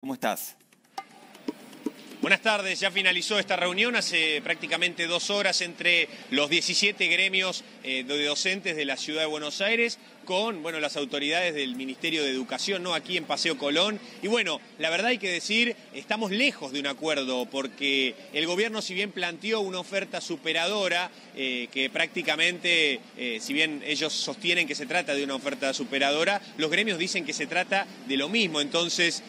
¿Cómo estás? Buenas tardes, ya finalizó esta reunión hace prácticamente 2 horas entre los 17 gremios de docentes de la Ciudad de Buenos Aires con las autoridades del Ministerio de Educación, ¿no? Aquí en Paseo Colón. Y bueno, la verdad hay que decir, estamos lejos de un acuerdo porque el gobierno, si bien planteó una oferta superadora, que prácticamente, si bien ellos sostienen que se trata de una oferta superadora, los gremios dicen que se trata de lo mismo. Entonces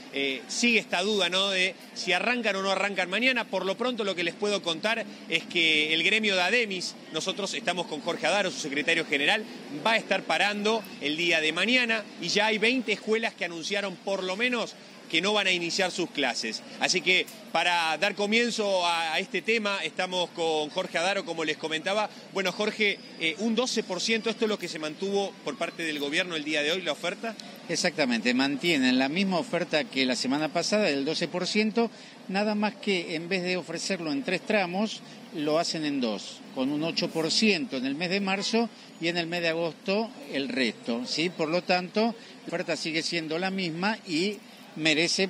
sigue esta duda, ¿no?, de si arrancan o no arrancan mañana. Por lo pronto lo que les puedo contar es que el gremio de ADEMIS, nosotros estamos con Jorge Adaro, su secretario general, va a estar parando el día de mañana y ya hay 20 escuelas que anunciaron por lo menos que no van a iniciar sus clases. Así que para dar comienzo a este tema estamos con Jorge Adaro, como les comentaba. Bueno, Jorge, un 12%, ¿esto es lo que se mantuvo por parte del gobierno el día de hoy, la oferta? Exactamente, mantienen la misma oferta que la semana pasada, del 12%, nada más que en vez de ofrecerlo en 3 tramos, lo hacen en 2, con un 8% en el mes de marzo y en el mes de agosto el resto, ¿sí? Por lo tanto, la oferta sigue siendo la misma y merece,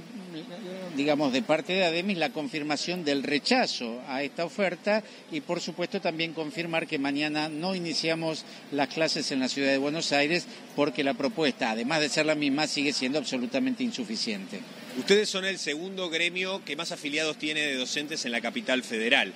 digamos, de parte de ADEMIS la confirmación del rechazo a esta oferta y, por supuesto, también confirmar que mañana no iniciamos las clases en la Ciudad de Buenos Aires porque la propuesta, además de ser la misma, sigue siendo absolutamente insuficiente. Ustedes son el segundo gremio que más afiliados tiene de docentes en la capital federal.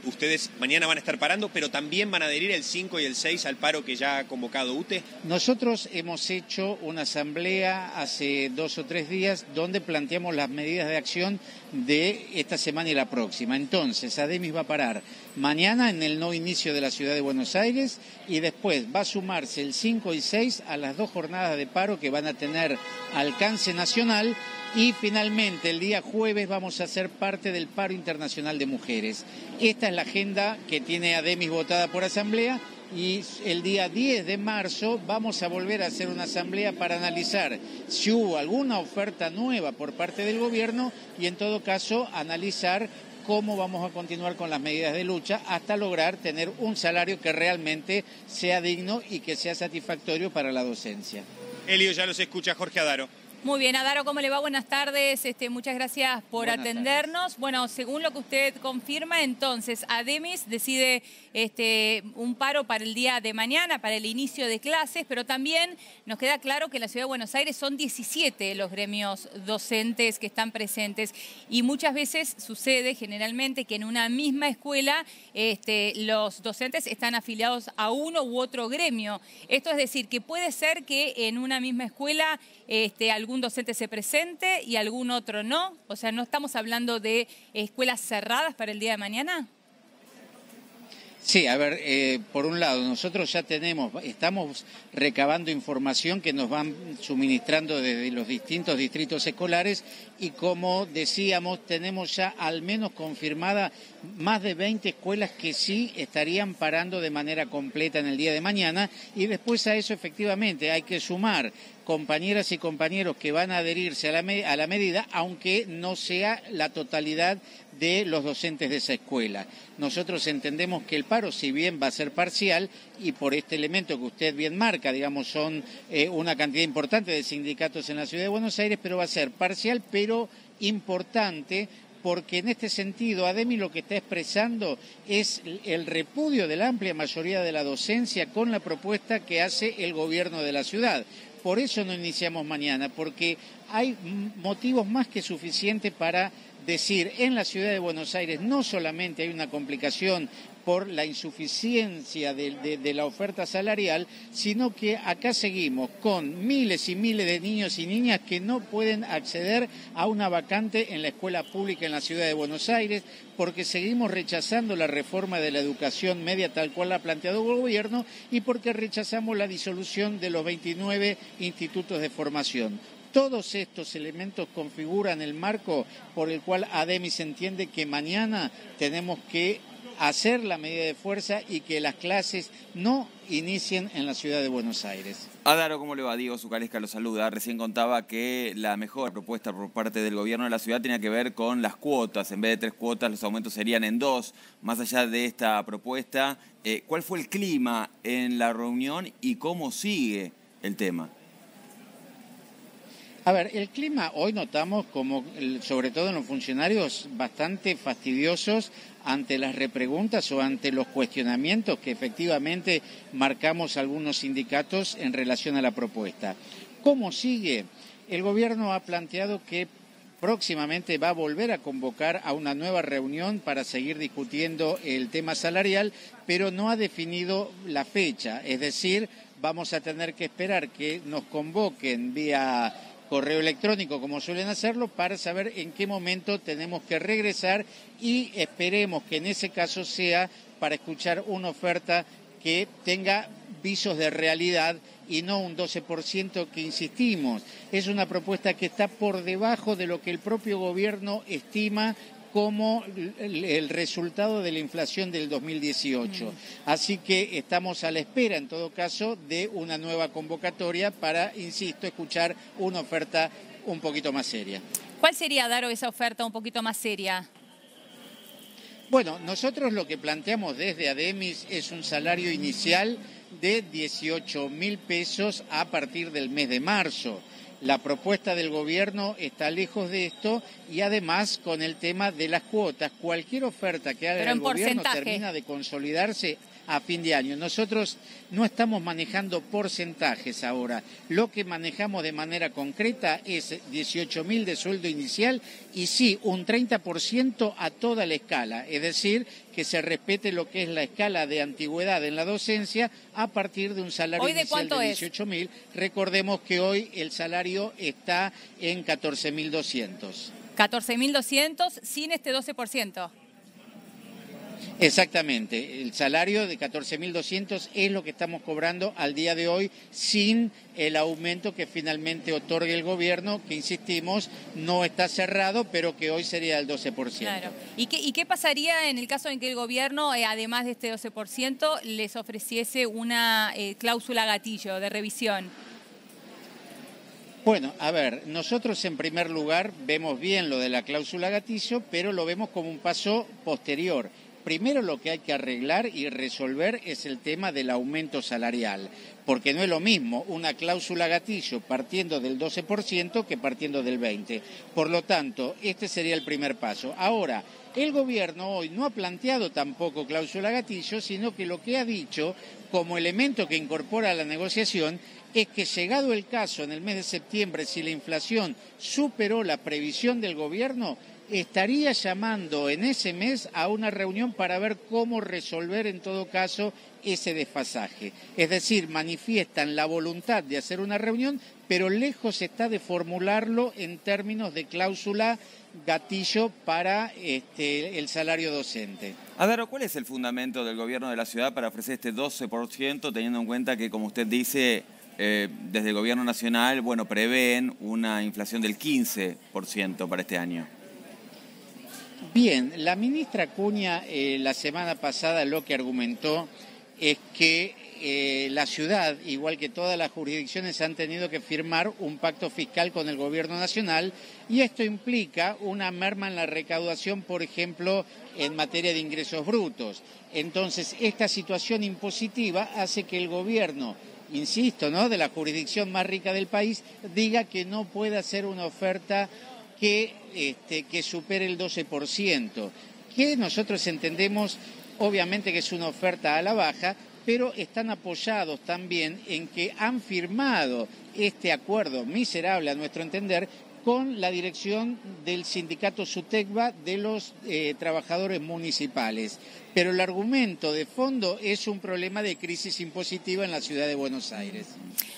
Ustedes mañana van a estar parando, pero también van a adherir el 5 y el 6 al paro que ya ha convocado UTE. Nosotros hemos hecho una asamblea hace 2 o 3 días donde planteamos las medidas de acción de esta semana y la próxima. Entonces, ADEMIS va a parar mañana en el no inicio de la Ciudad de Buenos Aires y después va a sumarse el 5 y 6 a las 2 jornadas de paro que van a tener alcance nacional. Y finalmente, el día jueves vamos a ser parte del paro internacional de mujeres. Esta es la agenda que tiene ADEMIS votada por asamblea y el día 10 de marzo vamos a volver a hacer una asamblea para analizar si hubo alguna oferta nueva por parte del gobierno y, en todo caso, analizar cómo vamos a continuar con las medidas de lucha hasta lograr tener un salario que realmente sea digno y que sea satisfactorio para la docencia. Elio, ya los escucha Jorge Adaro. Muy bien, Adaro, ¿cómo le va? Buenas tardes, muchas gracias por atendernos. Tardes. Bueno, según lo que usted confirma, entonces, ADEMIS decide un paro para el día de mañana, para el inicio de clases, pero también nos queda claro que en la Ciudad de Buenos Aires son 17 los gremios docentes que están presentes y muchas veces sucede generalmente que en una misma escuela los docentes están afiliados a uno u otro gremio. Esto es decir, que puede ser que en una misma escuela algún docente se presente y algún otro no. O sea, ¿no estamos hablando de escuelas cerradas para el día de mañana? Sí, a ver, por un lado, nosotros ya estamos recabando información que nos van suministrando desde los distintos distritos escolares y, como decíamos, tenemos ya al menos confirmada más de 20 escuelas que sí estarían parando de manera completa en el día de mañana y después a eso efectivamente hay que sumar compañeras y compañeros que van a adherirse a la medida, aunque no sea la totalidad de los docentes de esa escuela. Nosotros entendemos que el paro, si bien va a ser parcial, y por este elemento que usted bien marca, digamos, son una cantidad importante de sindicatos en la Ciudad de Buenos Aires, pero va a ser parcial, pero importante, porque en este sentido ADEMIS lo que está expresando es el repudio de la amplia mayoría de la docencia con la propuesta que hace el gobierno de la ciudad. Por eso no iniciamos mañana, porque hay motivos más que suficientes para decir, en la Ciudad de Buenos Aires no solamente hay una complicación por la insuficiencia de la oferta salarial, sino que acá seguimos con miles y miles de niños y niñas que no pueden acceder a una vacante en la escuela pública en la Ciudad de Buenos Aires, porque seguimos rechazando la reforma de la educación media tal cual la ha planteado el gobierno y porque rechazamos la disolución de los 29 institutos de formación. Todos estos elementos configuran el marco por el cual ADEMIS entiende que mañana tenemos que hacer la medida de fuerza y que las clases no inicien en la Ciudad de Buenos Aires. Adaro, ¿cómo le va? Diego Zucalesca lo saluda. Recién contaba que la mejor propuesta por parte del gobierno de la ciudad tenía que ver con las cuotas. En vez de 3 cuotas, los aumentos serían en 2. Más allá de esta propuesta, ¿cuál fue el clima en la reunión y cómo sigue el tema? A ver, el clima hoy notamos como, sobre todo en los funcionarios, bastante fastidiosos ante las repreguntas o ante los cuestionamientos que efectivamente marcamos algunos sindicatos en relación a la propuesta. ¿Cómo sigue? El gobierno ha planteado que próximamente va a volver a convocar a una nueva reunión para seguir discutiendo el tema salarial, pero no ha definido la fecha, es decir, vamos a tener que esperar que nos convoquen vía correo electrónico, como suelen hacerlo, para saber en qué momento tenemos que regresar y esperemos que en ese caso sea para escuchar una oferta que tenga visos de realidad y no un 12% que insistimos. Es una propuesta que está por debajo de lo que el propio gobierno estima como el resultado de la inflación del 2018. Así que estamos a la espera, en todo caso, de una nueva convocatoria para, insisto, escuchar una oferta un poquito más seria. ¿Cuál sería, Daro, esa oferta un poquito más seria? Bueno, nosotros lo que planteamos desde ADEMIS es un salario inicial de 18.000 pesos a partir del mes de marzo. La propuesta del gobierno está lejos de esto y además con el tema de las cuotas, cualquier oferta que haga el gobierno termina de consolidarse a fin de año. Nosotros no estamos manejando porcentajes ahora. Lo que manejamos de manera concreta es 18.000 de sueldo inicial y sí, un 30% a toda la escala. Es decir, que se respete lo que es la escala de antigüedad en la docencia a partir de un salario inicial de 18.000. Recordemos que hoy el salario está en 14.200. 14.200 sin este 12%. Exactamente, el salario de 14.200 es lo que estamos cobrando al día de hoy sin el aumento que finalmente otorgue el gobierno, que insistimos, no está cerrado, pero que hoy sería el 12%. Claro. ¿Y qué pasaría en el caso en que el gobierno, además de este 12%, les ofreciese una cláusula gatillo de revisión? Bueno, a ver, nosotros en primer lugar vemos bien lo de la cláusula gatillo, pero lo vemos como un paso posterior. Primero lo que hay que arreglar y resolver es el tema del aumento salarial, porque no es lo mismo una cláusula gatillo partiendo del 12% que partiendo del 20%. Por lo tanto, este sería el primer paso. Ahora, el gobierno hoy no ha planteado tampoco cláusula gatillo, sino que lo que ha dicho como elemento que incorpora a la negociación es que llegado el caso en el mes de septiembre, si la inflación superó la previsión del gobierno, estaría llamando en ese mes a una reunión para ver cómo resolver en todo caso ese desfasaje. Es decir, manifiestan la voluntad de hacer una reunión, pero lejos está de formularlo en términos de cláusula gatillo para el salario docente. Adaro, ¿cuál es el fundamento del gobierno de la ciudad para ofrecer este 12%, teniendo en cuenta que, como usted dice, desde el gobierno nacional, bueno, prevén una inflación del 15% para este año? Bien, la ministra Acuña la semana pasada lo que argumentó es que la ciudad, igual que todas las jurisdicciones, han tenido que firmar un pacto fiscal con el gobierno nacional y esto implica una merma en la recaudación, por ejemplo, en materia de ingresos brutos. Entonces, esta situación impositiva hace que el gobierno, insisto, ¿no?, de la jurisdicción más rica del país, diga que no puede hacer una oferta que supere el 12%, que nosotros entendemos obviamente que es una oferta a la baja, pero están apoyados también en que han firmado este acuerdo miserable, a nuestro entender, con la dirección del sindicato SUTECBA de los trabajadores municipales. Pero el argumento de fondo es un problema de crisis impositiva en la ciudad de Buenos Aires.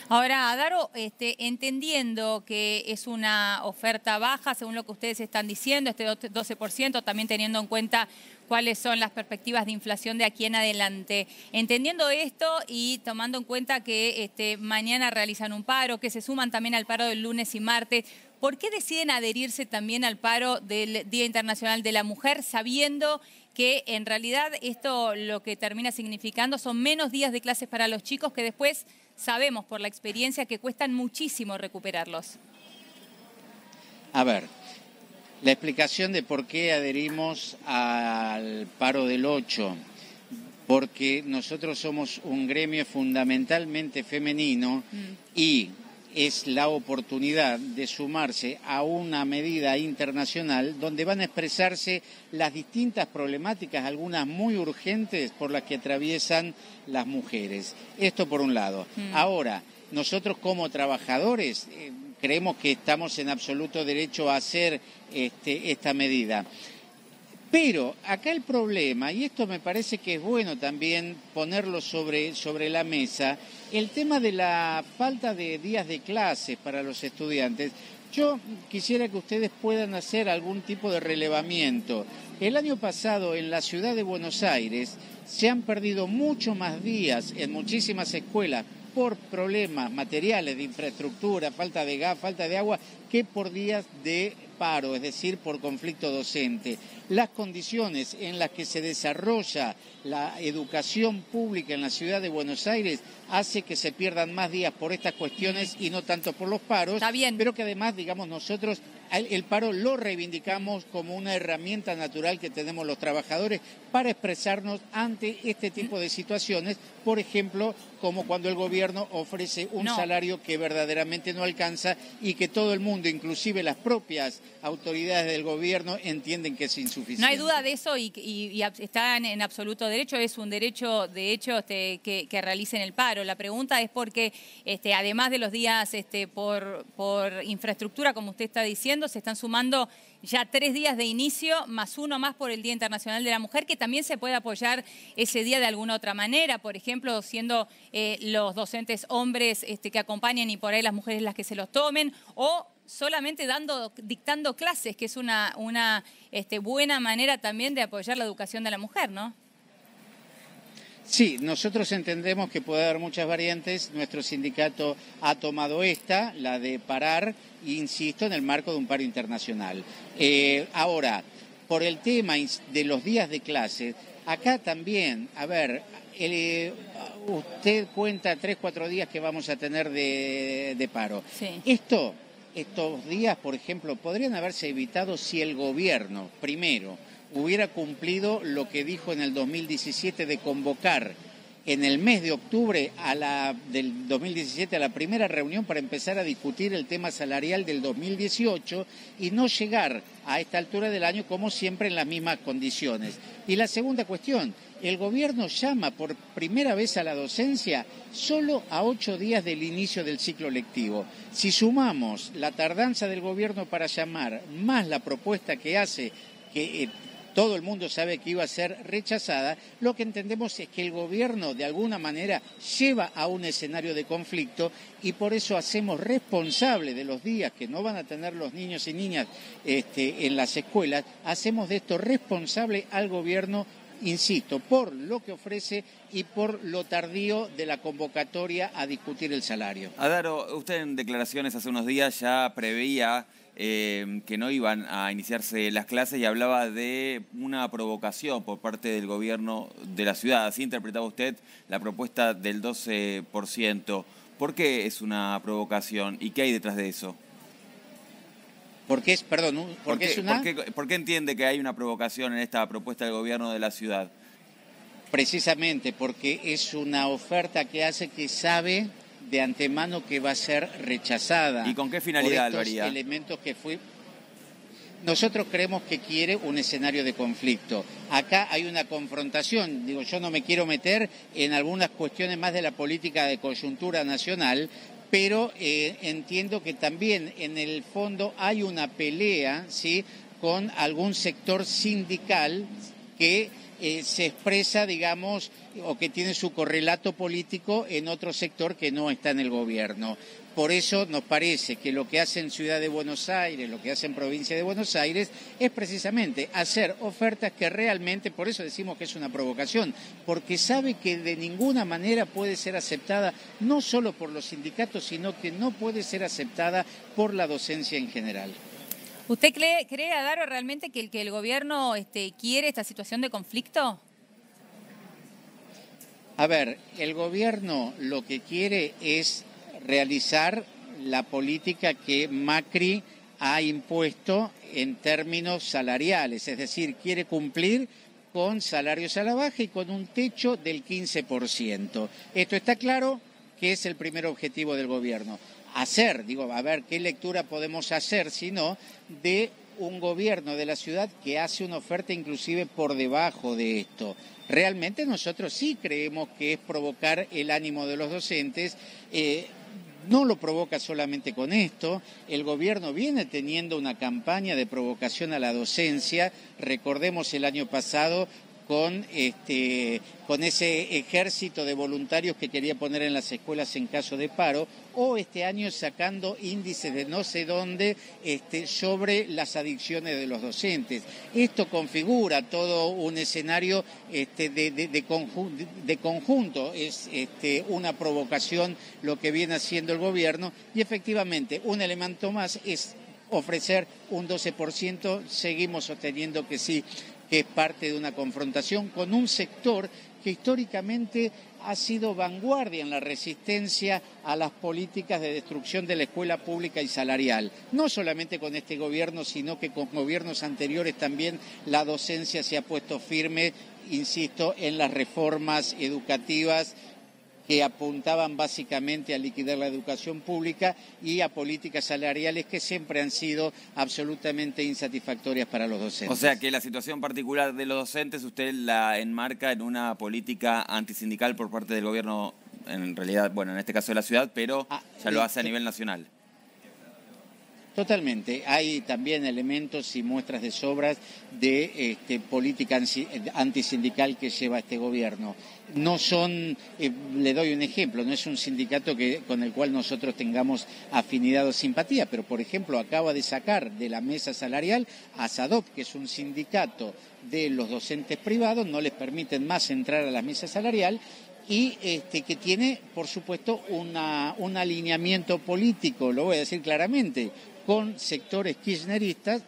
Ahora, Daro, entendiendo que es una oferta baja, según lo que ustedes están diciendo, este 12%, también teniendo en cuenta cuáles son las perspectivas de inflación de aquí en adelante. Entendiendo esto y tomando en cuenta que mañana realizan un paro, que se suman también al paro del lunes y martes, ¿por qué deciden adherirse también al paro del Día Internacional de la Mujer, sabiendo que en realidad esto lo que termina significando son menos días de clases para los chicos que después sabemos por la experiencia que cuestan muchísimo recuperarlos? A ver, la explicación de por qué adherimos al paro del 8, porque nosotros somos un gremio fundamentalmente femenino y es la oportunidad de sumarse a una medida internacional donde van a expresarse las distintas problemáticas, algunas muy urgentes por las que atraviesan las mujeres. Esto por un lado. Ahora, nosotros como trabajadores creemos que estamos en absoluto derecho a hacer esta medida. Pero acá el problema, y esto me parece que es bueno también ponerlo sobre la mesa, el tema de la falta de días de clases para los estudiantes. Yo quisiera que ustedes puedan hacer algún tipo de relevamiento. El año pasado en la ciudad de Buenos Aires se han perdido mucho más días en muchísimas escuelas por problemas materiales de infraestructura, falta de gas, falta de agua, que por días de paro, es decir, por conflicto docente. Las condiciones en las que se desarrolla la educación pública en la ciudad de Buenos Aires hace que se pierdan más días por estas cuestiones y no tanto por los paros. Está bien. Pero que además, digamos, nosotros el paro lo reivindicamos como una herramienta natural que tenemos los trabajadores para expresarnos ante este tipo de situaciones, por ejemplo, como cuando el gobierno ofrece un salario que verdaderamente no alcanza y que todo el mundo, inclusive las propias autoridades del gobierno, entienden que es insuficiente. No hay duda de eso y están en absoluto derecho, es un derecho de hecho que realicen el paro. La pregunta es porque además de los días por infraestructura, como usted está diciendo, se están sumando ya 3 días de inicio, más uno más por el Día Internacional de la Mujer, que también se puede apoyar ese día de alguna otra manera, por ejemplo, siendo los docentes hombres que acompañen y por ahí las mujeres las que se los tomen, o solamente dictando clases, que es una buena manera también de apoyar la educación de la mujer, ¿no? Sí, nosotros entendemos que puede haber muchas variantes. Nuestro sindicato ha tomado esta, la de parar, insisto, en el marco de un paro internacional. Ahora, por el tema de los días de clase, acá también, a ver, usted cuenta 3, 4 días que vamos a tener de paro. Sí. Estos días, por ejemplo, podrían haberse evitado si el gobierno, primero, hubiera cumplido lo que dijo en el 2017 de convocar en el mes de octubre del 2017 a la primera reunión para empezar a discutir el tema salarial del 2018 y no llegar a esta altura del año como siempre en las mismas condiciones. Y la segunda cuestión, el gobierno llama por primera vez a la docencia solo a 8 días del inicio del ciclo lectivo. Si sumamos la tardanza del gobierno para llamar más la propuesta que hace, que todo el mundo sabe que iba a ser rechazada, lo que entendemos es que el gobierno de alguna manera lleva a un escenario de conflicto y por eso hacemos responsable de los días que no van a tener los niños y niñas en las escuelas, hacemos de esto responsable al gobierno, insisto, por lo que ofrece y por lo tardío de la convocatoria a discutir el salario. Adaro, usted en declaraciones hace unos días ya preveía que no iban a iniciarse las clases y hablaba de una provocación por parte del gobierno de la ciudad. Así interpretaba usted la propuesta del 12%. ¿Por qué es una provocación y qué hay detrás de eso? ¿Por qué ¿Por qué entiende que hay una provocación en esta propuesta del gobierno de la ciudad? Precisamente porque es una oferta que hace que sabe de antemano que va a ser rechazada. ¿Y con qué finalidad lo haría? Elementos que Nosotros creemos que quiere un escenario de conflicto. Acá hay una confrontación, yo no me quiero meter en algunas cuestiones más de la política de coyuntura nacional, pero entiendo que también en el fondo hay una pelea, ¿sí?, con algún sector sindical que se expresa, digamos, o que tiene su correlato político en otro sector que no está en el gobierno. Por eso nos parece que lo que hace en Ciudad de Buenos Aires, lo que hace en Provincia de Buenos Aires, es precisamente hacer ofertas que realmente, por eso decimos que es una provocación, porque sabe que de ninguna manera puede ser aceptada, no solo por los sindicatos, sino que no puede ser aceptada por la docencia en general. ¿Usted cree, Adaro, realmente que el gobierno quiere esta situación de conflicto? A ver, el gobierno lo que quiere es realizar la política que Macri ha impuesto en términos salariales, es decir, quiere cumplir con salarios a la baja y con un techo del 15%. Esto está claro que es el primer objetivo del gobierno. hacer, digo, a ver qué lectura podemos hacer, sino de un gobierno de la ciudad que hace una oferta inclusive por debajo de esto. Realmente nosotros sí creemos que es provocar el ánimo de los docentes. No lo provoca solamente con esto, el gobierno viene teniendo una campaña de provocación a la docencia, recordemos el año pasado con ese ejército de voluntarios que quería poner en las escuelas en caso de paro, o este año sacando índices de no sé dónde sobre las adicciones de los docentes. Esto configura todo un escenario de conjunto, es una provocación lo que viene haciendo el gobierno, y efectivamente un elemento más es ofrecer un 12%, seguimos sosteniendo que sí, que es parte de una confrontación con un sector que históricamente ha sido vanguardia en la resistencia a las políticas de destrucción de la escuela pública y salarial. No solamente con este gobierno, sino que con gobiernos anteriores también la docencia se ha puesto firme, insisto, en las reformas educativas que apuntaban básicamente a liquidar la educación pública y a políticas salariales que siempre han sido absolutamente insatisfactorias para los docentes. O sea que la situación particular de los docentes usted la enmarca en una política antisindical por parte del gobierno, en realidad, bueno, en este caso de la ciudad, pero ya lo hace a nivel nacional. Totalmente. Hay también elementos y muestras de sobras de política antisindical que lleva este gobierno. No son, le doy un ejemplo, no es un sindicato con el cual nosotros tengamos afinidad o simpatía, pero por ejemplo acaba de sacar de la mesa salarial a SADOP, que es un sindicato de los docentes privados, no les permiten más entrar a la mesa salarial, y que tiene, por supuesto, un alineamiento político, lo voy a decir claramente, con sectores kirchneristas.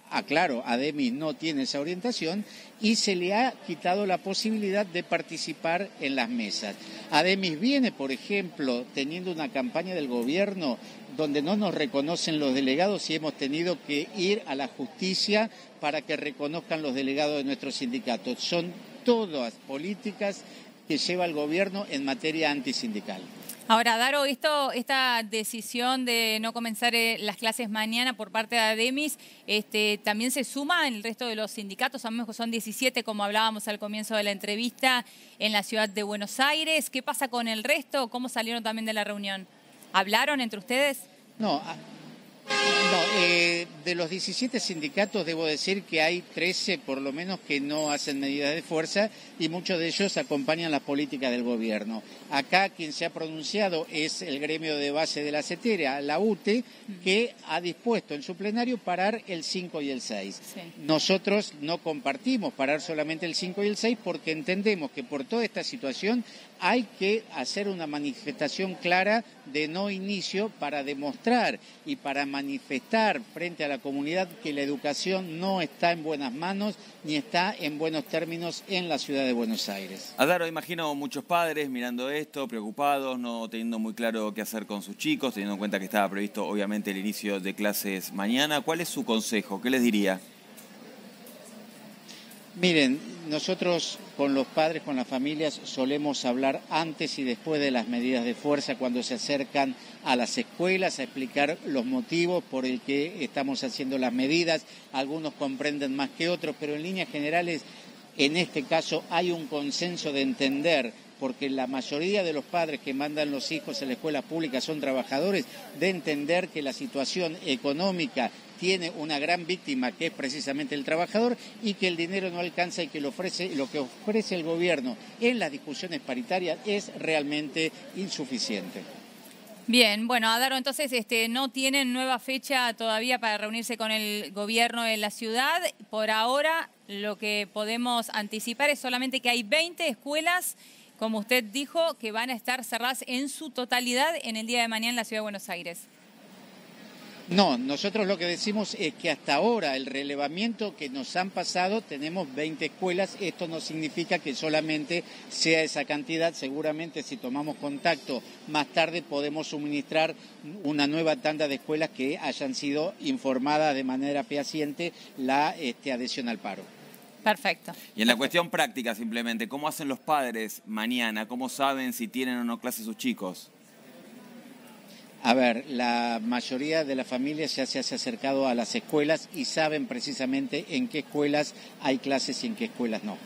Aclaro, ADEMIS no tiene esa orientación y se le ha quitado la posibilidad de participar en las mesas. ADEMIS viene, por ejemplo, teniendo una campaña del gobierno donde no nos reconocen los delegados y hemos tenido que ir a la justicia para que reconozcan los delegados de nuestros sindicatos. Son todas políticas que lleva el gobierno en materia antisindical. Ahora, Daro, esta decisión de no comenzar las clases mañana por parte de ADEMIS, también se suma en el resto de los sindicatos. Sabemos que son 17, como hablábamos al comienzo de la entrevista, en la ciudad de Buenos Aires. ¿Qué pasa con el resto? ¿Cómo salieron también de la reunión? ¿Hablaron entre ustedes? No, de los 17 sindicatos debo decir que hay 13 por lo menos que no hacen medidas de fuerza y muchos de ellos acompañan las políticas del gobierno. Acá quien se ha pronunciado es el gremio de base de la CETERA, la UTE, que ha dispuesto en su plenario parar el 5 y el 6. Sí. Nosotros no compartimos parar solamente el 5 y el 6 porque entendemos que por toda esta situación hay que hacer una manifestación clara de no inicio para demostrar y para manifestar frente a la comunidad que la educación no está en buenas manos ni está en buenos términos en la ciudad de Buenos Aires. Adaro, imagino muchos padres mirando esto, preocupados, no teniendo muy claro qué hacer con sus chicos, teniendo en cuenta que estaba previsto obviamente el inicio de clases mañana. ¿Cuál es su consejo? ¿Qué les diría? Miren, nosotros con los padres, con las familias, solemos hablar antes y después de las medidas de fuerza cuando se acercan a las escuelas a explicar los motivos por el que estamos haciendo las medidas. Algunos comprenden más que otros, pero en líneas generales, en este caso hay un consenso de entender, porque la mayoría de los padres que mandan los hijos a la escuela pública son trabajadores, de entender que la situación económica tiene una gran víctima que es precisamente el trabajador y que el dinero no alcanza y que lo que ofrece el gobierno en las discusiones paritarias es realmente insuficiente. Bien, bueno, Adaro, entonces no tienen nueva fecha todavía para reunirse con el gobierno de la ciudad. Por ahora lo que podemos anticipar es solamente que hay 20 escuelas, como usted dijo, que van a estar cerradas en su totalidad en el día de mañana en la ciudad de Buenos Aires. No, nosotros lo que decimos es que hasta ahora el relevamiento que nos han pasado tenemos 20 escuelas, esto no significa que solamente sea esa cantidad, seguramente si tomamos contacto más tarde podemos suministrar una nueva tanda de escuelas que hayan sido informadas de manera fehaciente la adhesión al paro. Perfecto. Y en la cuestión práctica simplemente, ¿cómo hacen los padres mañana? ¿Cómo saben si tienen o no clases sus chicos? A ver, la mayoría de las familias ya se ha acercado a las escuelas y saben precisamente en qué escuelas hay clases y en qué escuelas no.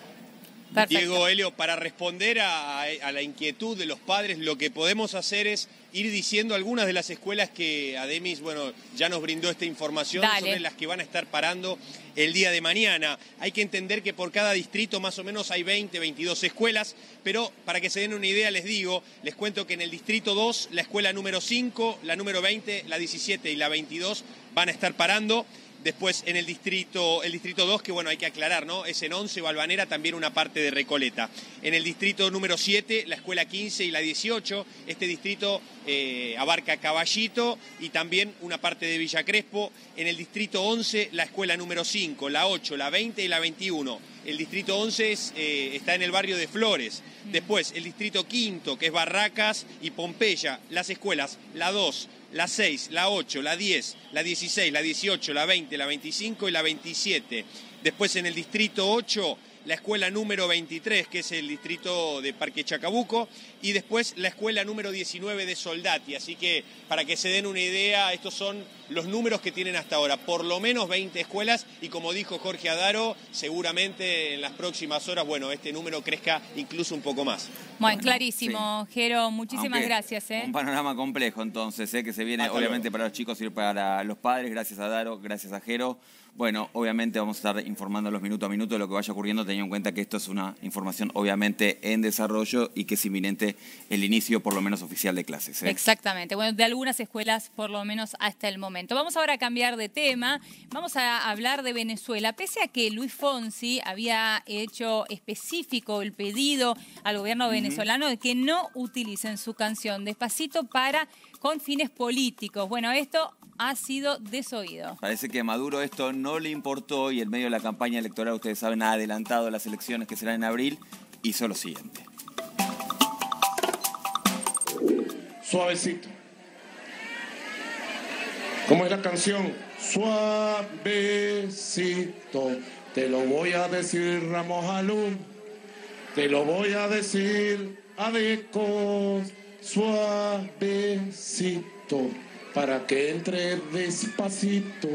Perfecto. Diego, Helio, para responder a la inquietud de los padres, lo que podemos hacer es ir diciendo algunas de las escuelas que Ademis, bueno, ya nos brindó esta información. Dale. Sobre las que van a estar parando el día de mañana. Hay que entender que por cada distrito más o menos hay 20, 22 escuelas, pero para que se den una idea les cuento que en el distrito 2, la escuela número 5, la número 20, la 17 y la 22 van a estar parando. Después en el distrito 2, que bueno, hay que aclarar, ¿no? Es en 11, Valvanera, también una parte de Recoleta. En el distrito número 7, la escuela 15 y la 18, este distrito abarca Caballito y también una parte de Villa Crespo. En el distrito 11, la escuela número 5, la 8, la 20 y la 21. El distrito 11 está en el barrio de Flores. Después, el distrito 5, que es Barracas y Pompeya. Las escuelas, la 2, la 6, la 8, la 10, la 16, la 18, la 20, la 25 y la 27. Después en el distrito 8, la escuela número 23, que es el distrito de Parque Chacabuco, y después la escuela número 19 de Soldati. Así que, para que se den una idea, estos son los números que tienen hasta ahora. Por lo menos 20 escuelas, y como dijo Jorge Adaro, seguramente en las próximas horas, bueno, este número crezca incluso un poco más. Bueno, clarísimo, sí. Jero, muchísimas gracias. Un panorama complejo entonces, que se viene obviamente para los chicos y para los padres. Gracias a Daro, gracias a Jero. Bueno, obviamente vamos a estar informando minuto a minuto de lo que vaya ocurriendo, teniendo en cuenta que esto es una información obviamente en desarrollo y que es inminente el inicio por lo menos oficial de clases. Exactamente, bueno, de algunas escuelas por lo menos hasta el momento. Vamos ahora a cambiar de tema, vamos a hablar de Venezuela. Pese a que Luis Fonsi había hecho específico el pedido al gobierno venezolano de que no utilicen su canción Despacito con fines políticos. Bueno, esto ha sido desoído. Parece que a Maduro esto no le importó y en medio de la campaña electoral, ustedes saben, ha adelantado las elecciones que serán en abril, hizo lo siguiente. Suavecito. ¿Cómo es la canción? Suavecito, te lo voy a decir Ramos Alum, te lo voy a decir Adecos, suavecito, para que entre despacito.